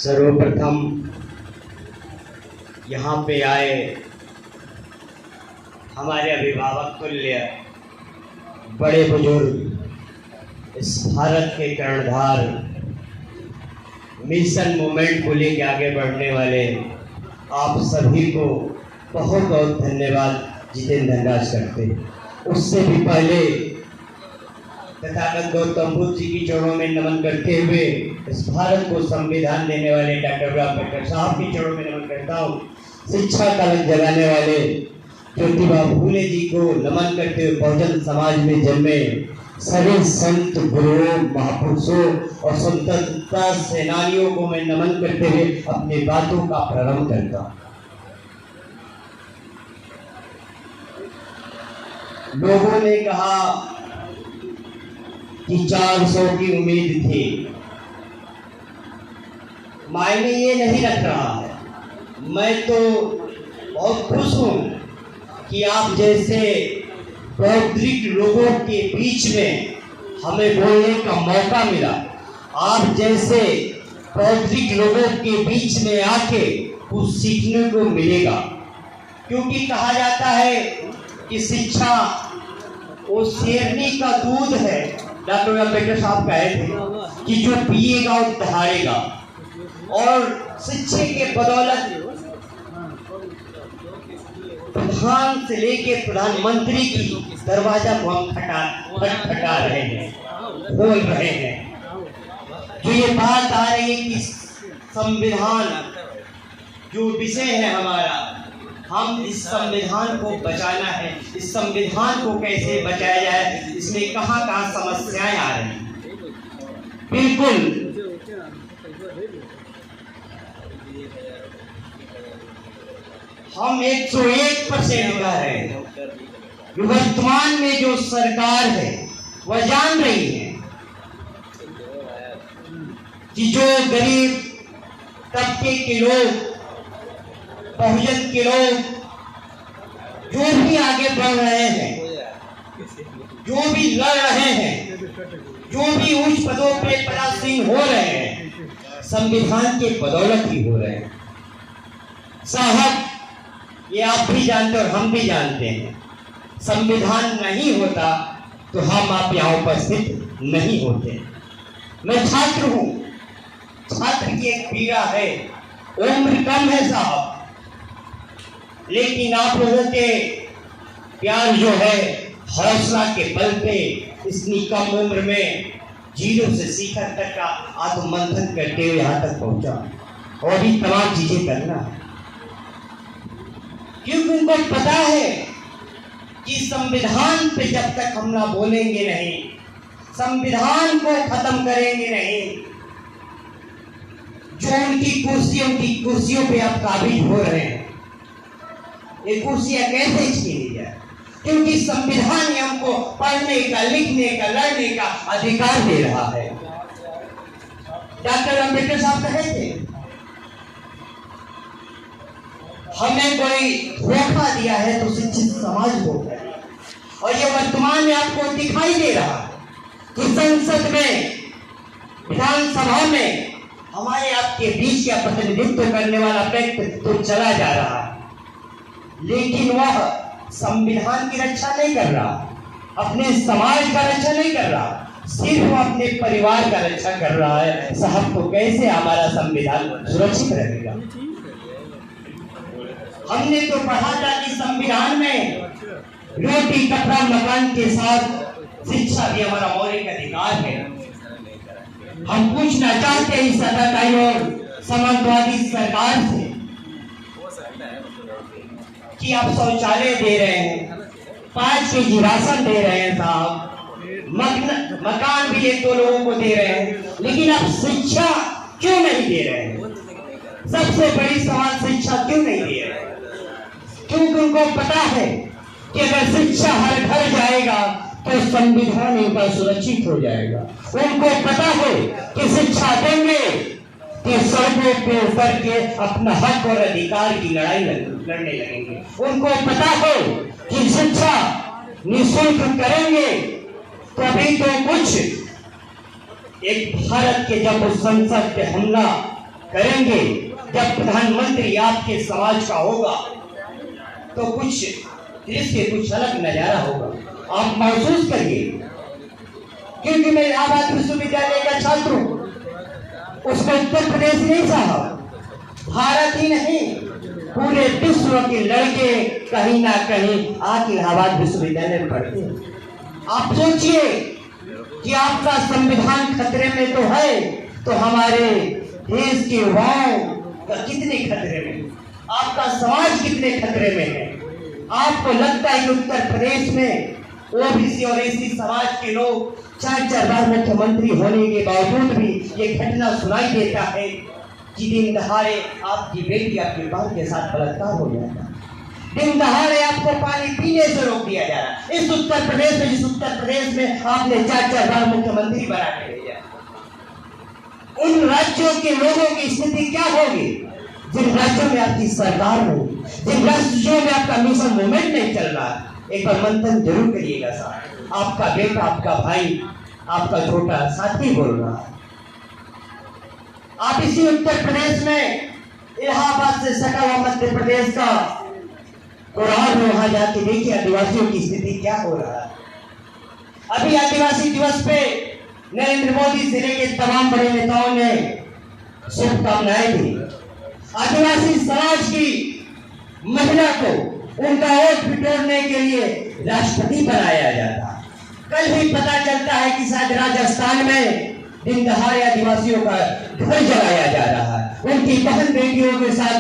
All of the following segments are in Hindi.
सर्वप्रथम यहाँ पे आए हमारे अभिभावक तुल्य बड़े बुजुर्ग, इस भारत के कर्णधार, मिशन मूवमेंट को लेकर आगे बढ़ने वाले आप सभी को बहुत बहुत धन्यवाद जितेंद्र धनराज करते। उससे भी पहले तथागत गौतम बुद्ध जी की चरणों में नमन करते हुए इस भारत को संविधान देने वाले डॉक्टर अम्बेडकर साहब की चरणों में नमन करता हूँ। शिक्षा का लंगर जगाने वाले ज्योतिबा फूले जी को नमन करते हुए बहुजन समाज में जन्मे सभी संत गुरुओं, महापुरुषों और स्वतंत्रता सेनानियों को मैं नमन करते हुए अपनी बातों का प्रारंभ करता हूँ। लोगों ने कहा कि 400 की उम्मीद थी, मायने ये नहीं रख रहा है। मैं तो बहुत खुश हूँ कि आप जैसे बौद्धिक लोगों के बीच में हमें बोलने का मौका मिला। आप जैसे बौद्धिक लोगों के बीच में आके कुछ सीखने को मिलेगा, क्योंकि कहा जाता है कि शिक्षा वो शेरनी का दूध है। डॉक्टर अम्बेडकर साहब कहे थे कि जो पिएगा वो दहाड़ेगा, और शिक्षा के बदौलत प्रधान से लेके प्रधानमंत्री की दरवाजा को हम खटखटा रहे हैं, बोल रहे हैं। जो ये बात आ रही है कि संविधान जो विषय है हमारा, हम इस संविधान को बचाना है। इस संविधान को कैसे बचाया जाए, इसमें कहाँ कहाँ समस्याएं आ रही हैं। बिल्कुल हम 101% कह रहे हैं कि वर्तमान में जो सरकार है वह जान रही है कि जो गरीब तबके के लोग, बहुजन के लोग जो भी आगे बढ़ रहे हैं, जो भी लड़ रहे हैं, जो भी उच्च पदों पे पदासीन हो रहे हैं, संविधान के बदौलत ही हो रहे हैं। साहब, ये आप भी जानते और हम भी जानते हैं, संविधान नहीं होता तो हम आप यहाँ उपस्थित नहीं होते। मैं छात्र हूँ, छात्र की एक पीड़ा है, उम्र कम है साहब, लेकिन आप लोगों के प्यार जो है, हौसला के बल पे इतनी कम उम्र में जीरो से शिखर तक का आत्ममंथन करते हुए यहाँ तक पहुंचा, और भी तमाम चीजें करना है। क्योंकि उनको पता है कि संविधान पे जब तक हम ना बोलेंगे नहीं, संविधान को खत्म करेंगे नहीं, जो उनकी कुर्सियों पे आप काबिज हो रहे हैं, ये कुर्सियां कैसे छीनी जाए? क्योंकि संविधान हमको पढ़ने का, लिखने का, लड़ने का अधिकार दे रहा है। डॉक्टर अम्बेडकर साहब कहे थे, हमें कोई धोखा दिया है तो शिक्षित समाज को है, और ये वर्तमान में आपको दिखाई दे रहा है कि संसद में, विधानसभा में हमारे आपके बीच का प्रतिनिधित्व करने वाला व्यक्ति तो चला जा रहा है, लेकिन वह संविधान की रक्षा नहीं कर रहा, अपने समाज का रक्षा नहीं कर रहा, सिर्फ वो अपने परिवार का रक्षा कर रहा है। साहब, तो कैसे हमारा संविधान सुरक्षित रहेगा? हमने तो पढ़ा था कि संविधान में रोटी, कपड़ा, मकान के साथ शिक्षा भी हमारा मौलिक अधिकार है। हम पूछना चाहते हैं सत्ताधारी और समाजवादी सरकार से कि आप शौचालय दे रहे हैं, 5 केजी राशन दे रहे हैं साहब, मकान भी 1-2 लोगों को दे रहे हैं, लेकिन आप शिक्षा क्यों नहीं दे रहे हैं? सबसे बड़ी सवाल, शिक्षा क्यों नहीं दे रहे हैं? क्योंकि उनको पता है कि अगर शिक्षा हर घर जाएगा तो संविधान उनका सुरक्षित हो जाएगा। उनको पता है कि शिक्षा देंगे कि सड़कों पे उतर के अपना हक और अधिकार की लड़ाई लड़ने लगेंगे। उनको पता है कि शिक्षा निःशुल्क करेंगे तभी तो कुछ। एक भारत के जब संसद पे हमला करेंगे जब प्रधानमंत्री आपके समाज का होगा तो कुछ दृश्य, कुछ अलग नजारा होगा, आप महसूस करिए। क्योंकि मैं इलाहाबाद विश्वविद्यालय का छात्र हूं, उसमें उत्तर प्रदेश नहीं साहब, भारत ही नहीं पूरे विश्व के लड़के कहीं ना कहीं आके इलाहाबाद विश्वविद्यालय में पढ़ते हैं। आप सोचिए कि आपका संविधान खतरे में तो है, तो हमारे देश के युवाओं का कितने खतरे में, आपका समाज कितने खतरे में है। आपको लगता है कि उत्तर प्रदेश में ओबीसी और एससी समाज के लोग 4-4 बार मुख्यमंत्री होने के बावजूद भी ये घटना सुनाई देता है कि दिन दहाड़े आपकी बेटी आपके बाप के साथ बलात्कार हो जाता है, दिन दहाड़े आपको पानी पीने से रोक दिया जा रहा है। इस उत्तर प्रदेश में, जिस उत्तर प्रदेश में आपने 4-4 बार मुख्यमंत्री बना के भेजा, उन राज्यों के लोगों की स्थिति क्या होगी जिन राज्यों में आपकी सरकार नहीं, जिन राज्यों में आपका मिशन मूवमेंट नहीं चल रहा। एक बार मंथन जरूर करिएगा साहब। आपका बेटा, आपका भाई, आपका छोटा साथी बोल रहा है। आप इसी उत्तर प्रदेश में इलाहाबाद से सटा हुआ मध्य प्रदेश का कोरार में वहां जाके देखिए आदिवासियों की स्थिति क्या हो रहा है। अभी आदिवासी दिवस पे नरेंद्र मोदी से लेके तमाम बड़े नेताओं ने शुभकामनाएं दी। आदिवासी समाज की महिला को उनका वोट बिटोरने के लिए राष्ट्रपति बनाया जाता। कल ही पता चलता है कि शायद राजस्थान में दिन दहाड़े आदिवासियों का घर जलाया जा रहा है, उनकी बहन बेटियों के साथ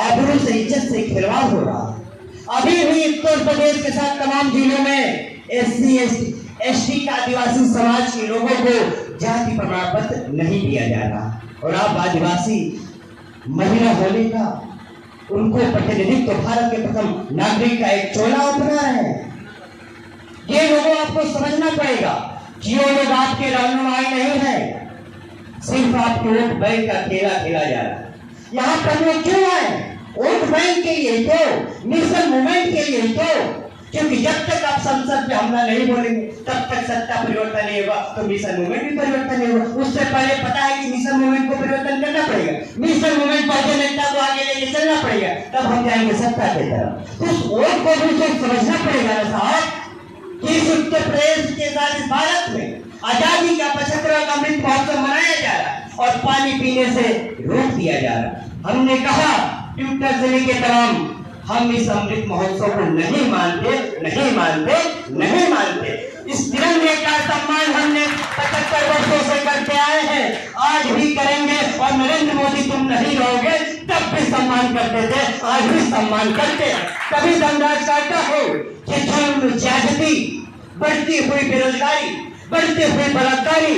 आबरू से, इज्जत से खिलवाड़ हो रहा है। अभी भी उत्तर प्रदेश के साथ तमाम जिलों में एससी एसटी का आदिवासी समाज के लोगों को जाति प्रमाण पत्र नहीं दिया जा रहा, और आप आदिवासी महिला होने का उनको प्रतिनिधित्व भारत के प्रथम नागरिक का एक चोला अपना रहे हैं। ये लोगों आपको समझना पड़ेगा कि ये लोग आपके रहनुमाई नहीं है, सिर्फ आपके वोट बैंक का खेला खेला जा रहा है। यहाँ पर लोग क्यों आए? वोट बैंक के लिए क्यों, मिशन मूवमेंट के लिए क्यों? क्योंकि जब तक आप संसद पे हमला नहीं बोलेंगे तब तक सत्ता परिवर्तन नहीं होगा, तो मिशन मूवमेंट भी परिवर्तन नहीं होगा। उससे पहले पता है कि मिशन मूवमेंट को परिवर्तन करना पड़ेगा, मिशन मूवमेंट बहुजन नेता को आगे लेके चलना पड़ेगा, तब हम जाएंगे सत्ता की तरफ। तो उस वोट को भी तो समझना पड़ेगा ना साहब कि इस उत्तर प्रदेश के साथ इस भारत में आजादी का 75वां अमृत महोत्सव मनाया जा रहा है और पानी पीने से रोक दिया जा रहा है। हमने कहा ट्विटर से लेके तमाम, हम इस अमृत महोत्सव को नहीं मानते, नहीं मानते, नहीं मानते। इस तिरंगे का सम्मान हमने 75 वर्षों से करते आए हैं, आज भी करेंगे। और नरेंद्र मोदी तुम नहीं रहोगे तब भी सम्मान करते थे, आज भी सम्मान करते हैं। कभी संघर्ष करता हो कि जुल्म, ज्यादती, बढ़ती हुई बेरोजगारी, बढ़ती हुई बलात्कारी,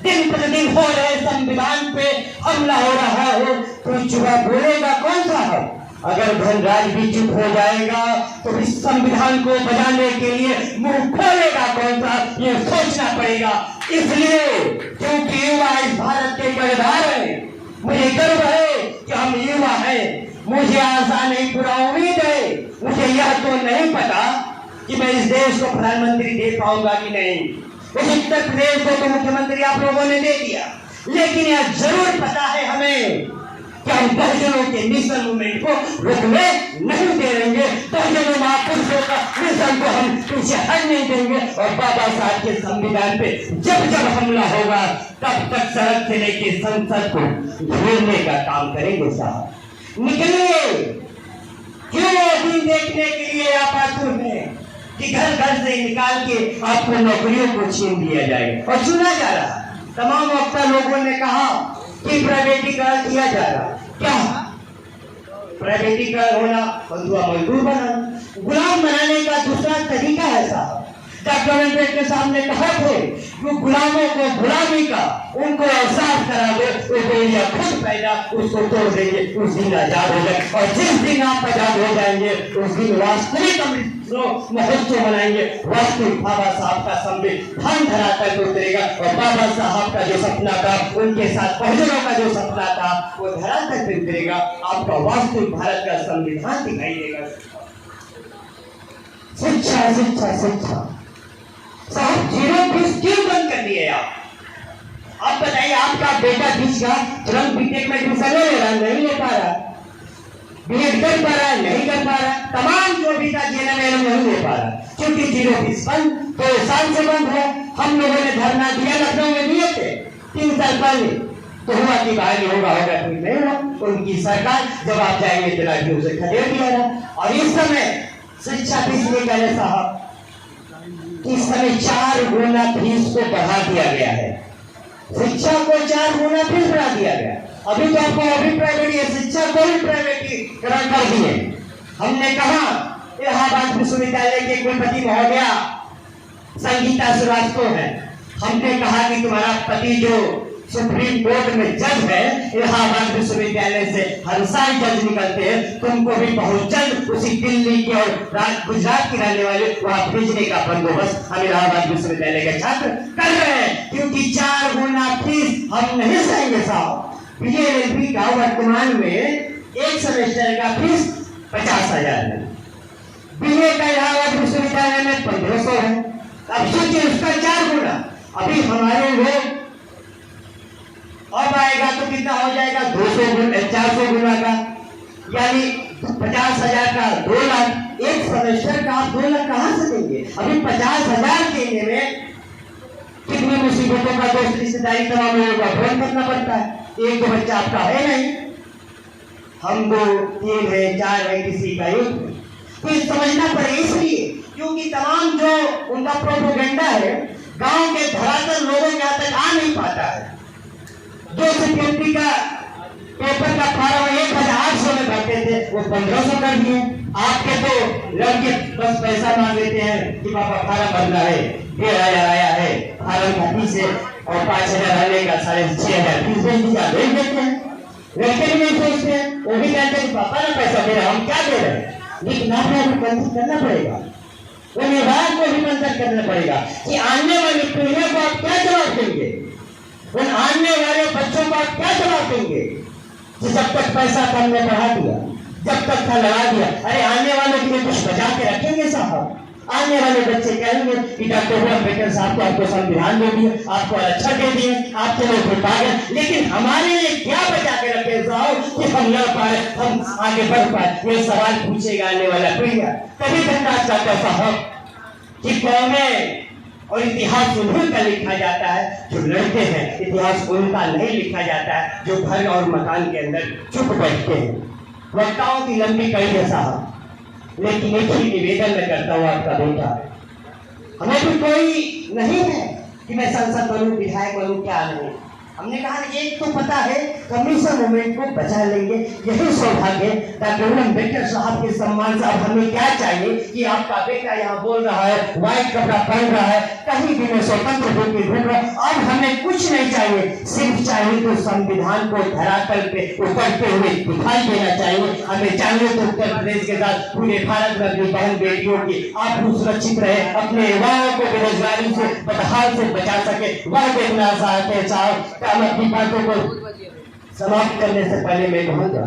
दिन प्रतिदिन हो रहे संविधान पे हमला हो रहा हो, तो चुरा बोलेगा कौन सा है? अगर धनराज भी चुप हो जाएगा तो इस संविधान को बजाने के लिए मुंह खोलेगा कौन सा, ये सोचना पड़ेगा। इसलिए क्योंकि युवा इस भारत के कर्णधार हैं, मुझे गर्व है कि हम युवा हैं। मुझे आशा नहीं, पूरा उम्मीद है। मुझे यह तो नहीं पता कि मैं इस देश को प्रधानमंत्री दे पाऊंगा कि नहीं। इस उत्तर प्रदेश को तो मुख्यमंत्री आप लोगों ने दे दिया, लेकिन यह जरूर पता है हमें कि हम बहुजनों के मिशन मूवमेंट को रुकने नहीं देंगे। बहुजनों महापुरुषों का मिशन को हम पीछे हट नहीं देंगे। और बाबा साहब के संविधान पे जब जब हमला होगा तब तक सड़क से लेके संसद को घेरने का काम करेंगे साहब। निकलिए, क्यों अभी देखने के लिए आप आतुर हैं कि घर घर से निकाल के आपको नौकरियों को छीन दिया जाएगा। और सुना जा रहा, तमाम वक्ता लोगों ने कहा कि प्राइवेटीकरण किया जा रहा। क्या प्राइवेटीकरण होना? बंधुआ मजदूर बनाना, गुलाम बनाने का दूसरा तरीका है साहब। डॉक्टर अम्बेडकर के सामने कहा थे कि गुलामों को गुलामी का उनको एहसास करा दो, वो गोलियां खुद पैदा उसको तोड़ देंगे, उस दिन आजाद हो जाए। और जिस दिन आप आजाद हो जाएंगे उस दिन वास्तविक अमृत महोत्सव मनाएंगे। वास्तविक बाबा साहब का संविधान धरातल पर उतरेगा और बाबा साहब का जो सपना था, उनके साथ बहुजनों का जो सपना था, वो धरातल पर उतरेगा। आपका वास्तविक भारत का संविधान दिखाई देगा। शिक्षा, शिक्षा, शिक्षा साहब, 0 फीस क्यों बंद कर दिए आप? अब बताइए आपका बेटा बीच का तुरंत बीटेक में एडमिशन ले रहा, नहीं ले पा रहा, बीएड कर पा रहा है, नहीं कर पा रहा, तमाम जो भी था जेएनएम नहीं ले पा रहा, क्योंकि 0 फीस बंद, 2 साल से बंद है। हम लोगों ने धरना दिया, लखनऊ में दिए थे 3 साल पहले, तो हुआ कि बहाली होगा ठीक नहीं हुआ। उनकी सरकार जब आप जाएंगे तो लाठी उसे खदेड़ दिया रहा। और इस समय शिक्षा फीस निकाले साहब, इस समय 4 गुना फीस को बढ़ा दिया गया है, शिक्षा को 4 गुना फीस बढ़ा दिया गया। अभी तो आपको अभी प्राइवेट शिक्षा को भी प्राइवेटीकरण कर दिए। हमने कहा इलाहाबाद विश्वविद्यालय के कुलपति महोदया संगीता श्रीवास्तव है, हमने कहा कि तुम्हारा पति जो सुप्रीम कोर्ट में जज है, इलाहाबाद विश्वविद्यालय से हर साल जज निकलते हैं, तुमको भी बहुत जल्द उसी दिल्ली के और गुजरात के रहने वाले वहां भेजने का बंदोबस्त हम इलाहाबाद विश्वविद्यालय के छात्र कर रहे हैं, क्योंकि 4 गुना फीस हम नहीं सहेंगे साहब। बीएलएलबी का वर्तमान में एक सेमेस्टर का फीस 50,000 है, बीए का इलाहाबाद विश्वविद्यालय में 1500 है। अब सोचिए उसका 4 गुना। अभी हमारे लोग अब आएगा तो कितना हो जाएगा, 200 गुना 400 गुना का, यानी 50,000 का 2 लाख। एक सेमेस्टर का आप 2 लाख कहां से देंगे? अभी 50,000 देने में कितनी मुसीबतों का दोस्त रिश्तेदारी तमाम लोगों का फोन करना पड़ता है। एक तो बच्चा आपका है नहीं, हम 2 3 है 4 है, किसी का एक, तो समझना पड़ेगा। इसलिए क्योंकि तमाम जो उनका प्रोपेगेंडा है गांव के धरातल लोगों के यहाँ तक आ नहीं पाता है। जो सिक्योरिटी का पेपर का फॉर्म 1,800 में भरते थे वो 1,500 कर दिए। आपके तो लड़के बस पैसा मांग लेते हैं कि पापा फॉर्म भरना है, 1,000 आया है, फॉर्म का फीस है और 5,000 आने का 6,500 फीस भेज देते हैं। लड़के भी नहीं सोचते हैं, वो भी कहते हैं पापा ना पैसा दे रहे, हम क्या दे रहे हैं। लेकिन आपको कंसिडर करना पड़ेगा, वो विभाग को भी कंसिडर करना पड़ेगा कि आने वाली पीढ़ियों को आप क्या जवाब देंगे, उन आने वाले बच्चों को आप क्या जवाब देंगे कि जब तक पैसा था हमने बढ़ा दिया, जब तक था लगा दिया। अरे आने वाले के लिए कुछ बचा के रखेंगे साहब। आने वाले बच्चे कहेंगे कि डॉक्टर अम्बेडकर साहब तो आपको संविधान दे दिए, आपको अच्छा दे दिए, आप चलो पागल, लेकिन हमारे लिए क्या बचा के रखे साहब कि हम लड़ पाए, हम आगे बढ़ पाए। ये सवाल पूछेगा आने वाला पीढ़ियां। कभी घटना चाहता साहब कि कौमें और इतिहास उन्हीं का लिखा जाता है जो लड़ते हैं, इतिहास उनका नहीं लिखा जाता है जो घर और मकान के अंदर चुप बैठते हैं। वक्ताओं की लंबी कड़ी है साहब, लेकिन एक ही निवेदन मैं करता हूँ आपका बेटा, हमें भी कोई नहीं है कि मैं सांसद बनूं, विधायक बनूं, क्या नहीं। हमने कहा एक तो पता है कम्युनिज्म मूवमेंट को बचा लेंगे, यही सौभाग्य डॉक्टर अम्बेडकर साहब के सम्मान से। अब हमें क्या चाहिए कि आपका बेटा यहाँ बोल रहा है, व्हाइट कपड़ा पहन रहा है, कहीं भी मैं स्वतंत्र होकर घूम रहा है। अब हमें कुछ नहीं चाहिए, सिर्फ चाहिए तो संविधान को धरातल पे उतरते हुए दिखाई देना चाहिए। हमें चाहिए तो उत्तर प्रदेश के साथ पूरे भारत में अपनी बहन बेटियों की आप सुरक्षित रहे, अपने युवाओं को बेरोजगारी से बदहाल से बचा सके, वह देखना चाहते हैं साहब। हम अपनी बातों को समाप्त करने से पहले मैं कहूँगा,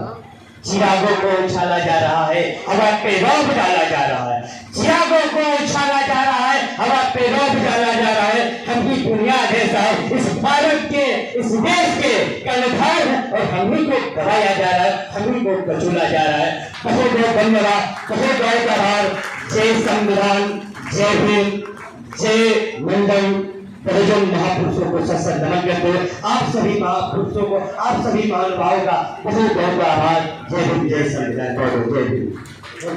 चिरागों को उछाला जा रहा है, हवा पे रौब डाला जा रहा है, चिरागों को उछाला जा रहा है, हवा पे रौब डाला जा रहा है। हम ही बुनियाद है साहब इस भारत के, इस देश के कर्णधार है और हम ही को दबाया जा रहा है, हम ही को कचूला जा रहा है। बहुत बहुत धन्यवाद, बहुत बहुत आभार। जय संविधान, जय भीम, जय मंडल। जो महापुरुषों को सशक्त नमन करते हुए आप सभी महापुरुषों को, आप सभी महानुभावों का बहुत बहुत आभार। जय हिंद, जय संविधान, जय भीम।